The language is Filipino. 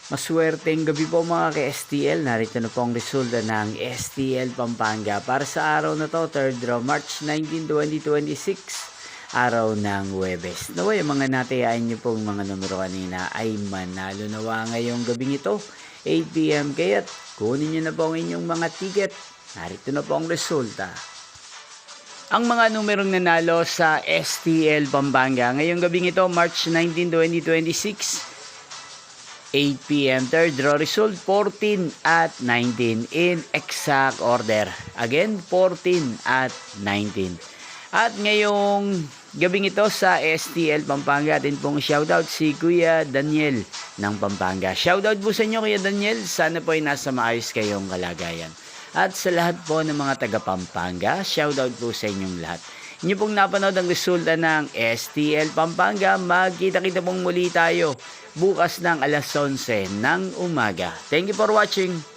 Maswerteng gabi po mga ka-STL. Narito na po ang resulta ng STL Pampanga para sa araw na to, 3rd draw, March 19, 2026. Araw ng Huwebes. Naway, ang mga natayain niyo pong mga numero kanina ay manalo nawa ngayong gabing ito, 8 p.m. Kaya't kunin niyo na po ang inyong mga ticket. Narito na po ang resulta. Ang mga numerong nanalo sa STL Pampanga ngayong gabing ito, March 19, 2026. 8 p.m. third draw result 14 at 19 in exact order. Again, 14 at 19. At ngayong gabing ito sa STL Pampanga, atin pong shoutout si Kuya Daniel ng Pampanga. Shoutout po sa inyo Kuya Daniel. Sana po ay nasa maayos kayong kalagayan. At sa lahat po ng mga taga Pampanga, shoutout po sa inyong lahat. Inyo pong napanood ang resulta ng STL Pampanga. Magkita-kita pong muli tayo bukas ng alas 11 ng umaga. Thank you for watching.